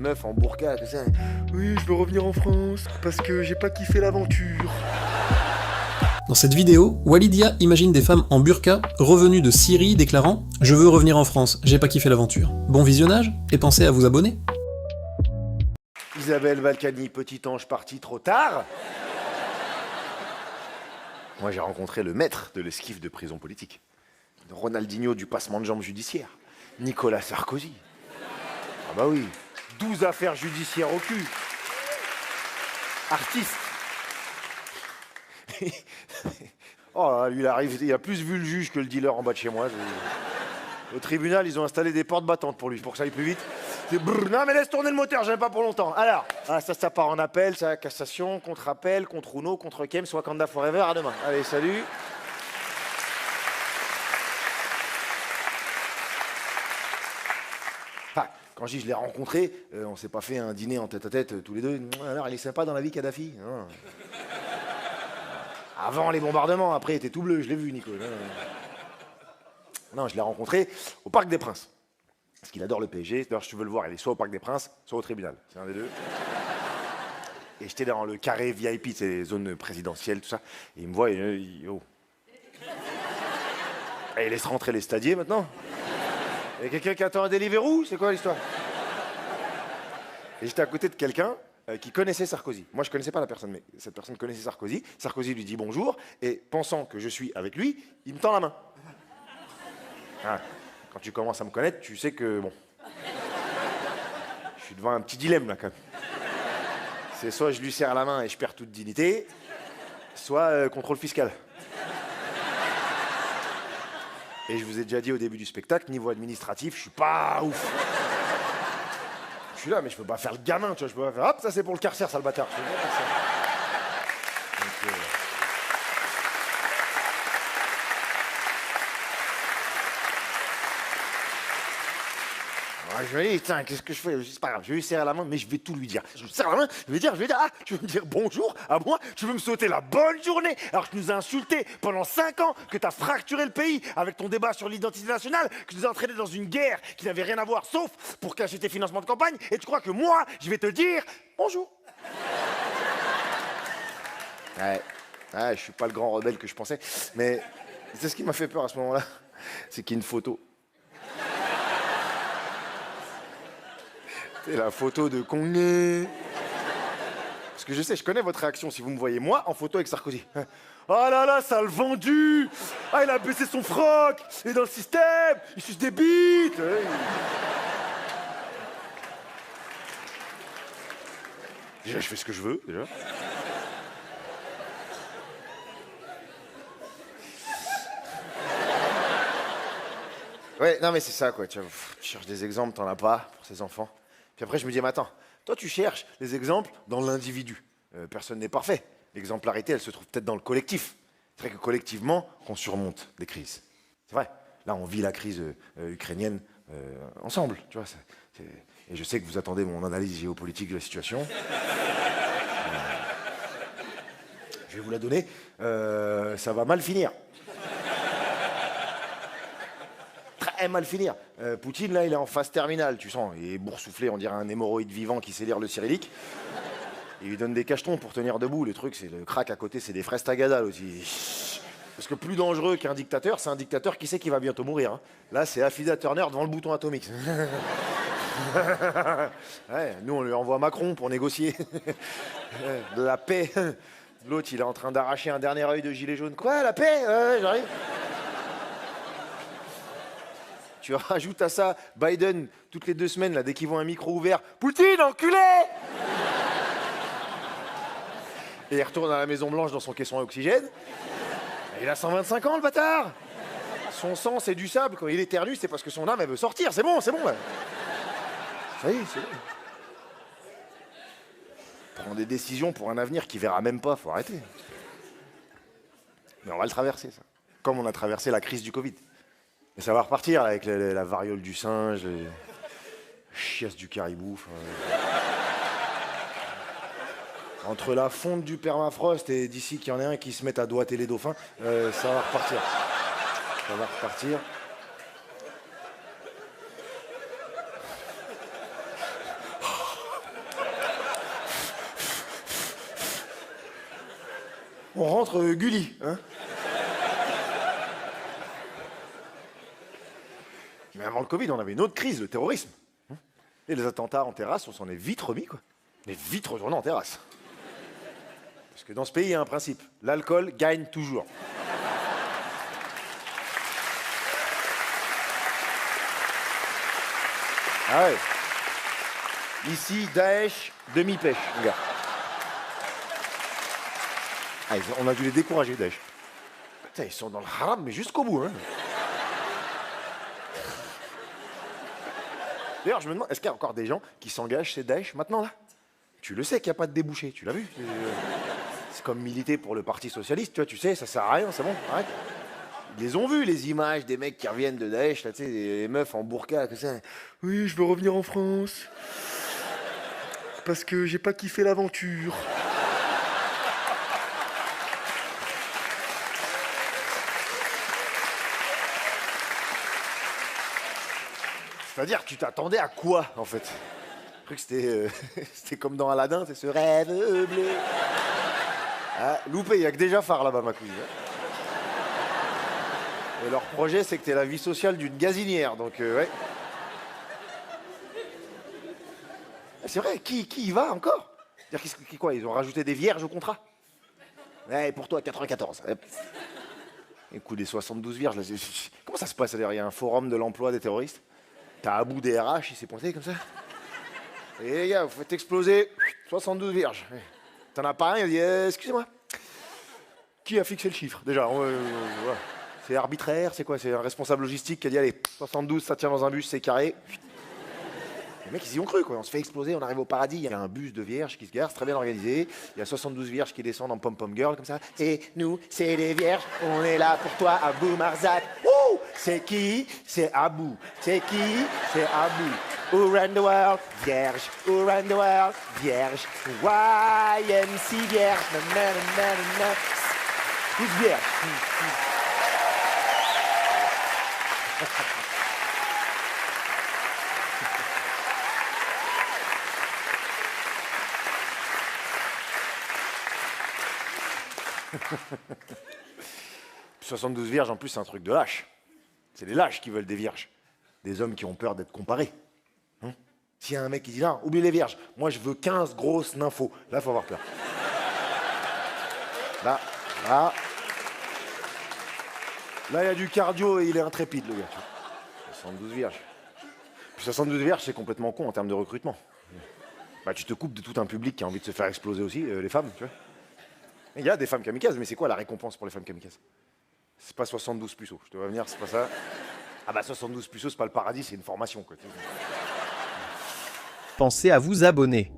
Meuf en burqa, tout ça. Oui, je veux revenir en France parce que j'ai pas kiffé l'aventure. Dans cette vidéo, Walidia imagine des femmes en burqa revenues de Syrie déclarant « Je veux revenir en France, j'ai pas kiffé l'aventure ». Bon visionnage, et pensez à vous abonner. Isabelle Balkany, petit ange parti trop tard. Moi, j'ai rencontré le maître de l'esquive de prison politique. Ronaldinho du passement de jambes judiciaire. Nicolas Sarkozy. Ah bah oui, 12 affaires judiciaires au cul. Artiste. Oh là, lui, il arrive, il a plus vu le juge que le dealer en bas de chez moi. Au tribunal, ils ont installé des portes battantes pour lui, pour que ça aille plus vite. Non mais laisse tourner le moteur, j'aime pas pour longtemps. Alors, ça part en appel, ça cassation, contre-appel, contre Uno, contre Kem, Wakanda Forever, à demain. Allez, salut. Quand je dis je l'ai rencontré, on s'est pas fait un dîner en tête-à-tête tous les deux. Alors, il est sympa dans la vie, Kadhafi. Non. Avant les bombardements, après il était tout bleu, je l'ai vu, Nico. Non, je l'ai rencontré au Parc des Princes. Parce qu'il adore le PSG. D'ailleurs, si tu veux le voir, il est soit au Parc des Princes, soit au tribunal. C'est un des deux. Et j'étais dans le carré VIP, c'est les zones présidentielles, tout ça. Et il me voit et oh. Et il laisse rentrer les stadiers maintenant. Il y a quelqu'un qui attend un Deliveroo? C'est quoi l'histoire? Et j'étais à côté de quelqu'un qui connaissait Sarkozy. Moi, je connaissais pas la personne, mais cette personne connaissait Sarkozy. Sarkozy lui dit bonjour, et pensant que je suis avec lui, il me tend la main. Ah, quand tu commences à me connaître, tu sais que, bon... Je suis devant un petit dilemme, là, quand même. C'est soit je lui serre la main et je perds toute dignité, soit contrôle fiscal. Et je vous ai déjà dit au début du spectacle, niveau administratif, je suis pas ouf. Je suis là, mais je peux pas faire le gamin, tu vois, je peux pas faire, hop, ça c'est pour le carcère, sale bâtard. Je peux pas faire ça. Donc, je me dis, tiens, qu'est-ce que je fais? C'est pas grave, je vais lui serrer la main, mais je vais tout lui dire. Je lui serre la main, je vais dire, ah, tu veux me dire bonjour à moi? Tu veux me souhaiter la bonne journée? Alors que tu nous as insultés pendant 5 ans, que tu as fracturé le pays avec ton débat sur l'identité nationale, que tu nous as entraînés dans une guerre qui n'avait rien à voir, sauf pour cacher tes financements de campagne, et tu crois que moi, je vais te dire bonjour? Ouais, je suis pas le grand rebelle que je pensais, mais c'est ce qui m'a fait peur à ce moment-là, c'est qu'il y a une photo. C'est la photo de Kongé. Parce que je sais, je connais votre réaction si vous me voyez moi en photo avec Sarkozy. Oh là là, ça a le vendu. Ah, il a baissé son froc. Il est dans le système. Il suce des bites. Déjà, je fais ce que je veux, déjà. Ouais, non mais c'est ça, quoi. Tu cherches des exemples, t'en as pas pour ces enfants. Puis après, je me dis, mais attends, toi, tu cherches les exemples dans l'individu. Personne n'est parfait. L'exemplarité, elle se trouve peut-être dans le collectif. C'est vrai que collectivement, on surmonte des crises. C'est vrai. Là, on vit la crise ukrainienne ensemble, tu vois. Et je sais que vous attendez mon analyse géopolitique de la situation. Je vais vous la donner. Ça va mal finir. Très mal finir. Poutine, là, il est en phase terminale, tu sens. Il est boursouflé, on dirait un hémorroïde vivant qui sait lire le cyrillique. Il lui donne des cachetons pour tenir debout. Le truc, c'est le crack à côté, c'est des fraises Tagada aussi. Parce que plus dangereux qu'un dictateur, c'est un dictateur qui sait qu'il va bientôt mourir. Hein. Là, c'est Afida Turner devant le bouton atomique. Ouais, nous, on lui envoie Macron pour négocier. De la paix. L'autre, il est en train d'arracher un dernier œil de gilet jaune. Quoi, la paix? Ouais, j'arrive. Tu rajoutes à ça Biden, toutes les 2 semaines, là, dès qu'ils voient un micro ouvert, Poutine, enculé! Et il retourne à la Maison Blanche dans son caisson à oxygène. Et il a 125 ans, le bâtard! Son sang, c'est du sable. Quand il éternue, c'est parce que son âme, elle veut sortir. C'est bon, c'est bon. Là. Ça y est, c'est bon. Prend des décisions pour un avenir qu'il verra même pas, faut arrêter. Mais on va le traverser, ça. Comme on a traversé la crise du Covid. Mais ça va repartir là, avec la variole du singe, les chiasses du caribou. Entre la fonte du permafrost et d'ici qu'il y en ait un qui se mette à doigter les dauphins, ça va repartir. Ça va repartir. On rentre Gulli, hein. Mais avant le Covid, on avait une autre crise, le terrorisme. Et les attentats en terrasse, on s'en est vite remis, quoi. On est vite retourné en terrasse. Parce que dans ce pays, il y a un principe. L'alcool gagne toujours. Ah ouais. Ici, Daesh, demi-pêche, mon gars. Ah, on a dû les décourager, Daesh. Putain, ils sont dans le haram, mais jusqu'au bout, hein. D'ailleurs, je me demande, est-ce qu'il y a encore des gens qui s'engagent chez Daesh maintenant, là? Tu le sais qu'il n'y a pas de débouché, tu l'as vu? C'est comme militer pour le Parti Socialiste, tu vois, tu sais, ça sert à rien, c'est bon, arrête. Ils les ont vus, les images des mecs qui reviennent de Daesh, là, tu sais, les meufs en burqa, tout ça. Oui, je veux revenir en France. Parce que j'ai pas kiffé l'aventure. C'est-à-dire, tu t'attendais à quoi, en fait? Je crois que c'était comme dans Aladdin, c'est ce rêve bleu. Ah, loupé, il y a que des Jafards là-bas, ma cousine. Et leur projet, c'est que t'aies la vie sociale d'une gazinière, donc ouais. C'est vrai, qui y va encore? C'est-à-dire, quoi, ils ont rajouté des vierges au contrat? Ouais, pour toi, 94. Écoute, des 72 vierges, là, comment ça se passe? Il y a un forum de l'emploi des terroristes. T'as Abou DRH, il s'est pointé comme ça. Et les gars, vous faites exploser 72 vierges. T'en as pas un, il dit excusez-moi. Qui a fixé le chiffre? Déjà, voilà. C'est arbitraire, c'est quoi? C'est un responsable logistique qui a dit allez, 72, ça tient dans un bus, c'est carré. Les mecs, ils y ont cru, quoi. On se fait exploser, on arrive au paradis, il y a un bus de vierges qui se gare, c'est très bien organisé. Il y a 72 vierges qui descendent en pom-pom girl, comme ça. Et nous, c'est les vierges, on est là pour toi, Abou Marzak. Ouh, c'est qui? C'est Abou. C'est qui? C'est Abou. Around the world, vierge. Around the world, vierge. YMC vierge. Nanana. Tous vierges. Puis 72 vierges, en plus, c'est un truc de lâche. C'est les lâches qui veulent des vierges. Des hommes qui ont peur d'être comparés. Hein? S'il y a un mec qui dit, non, oublie les vierges. Moi, je veux 15 grosses nymphos. Là, il faut avoir peur. Là, il y a du cardio et il est intrépide, le gars. 72 vierges. Puis 72 vierges, c'est complètement con en termes de recrutement. Bah, tu te coupes de tout un public qui a envie de se faire exploser aussi, les femmes, tu vois. Il y a des femmes kamikazes, mais c'est quoi la récompense pour les femmes kamikazes? C'est pas 72 puceaux, je te vois venir, c'est pas ça. Ah bah 72 puceaux, c'est pas le paradis, c'est une formation, quoi. Pensez à vous abonner.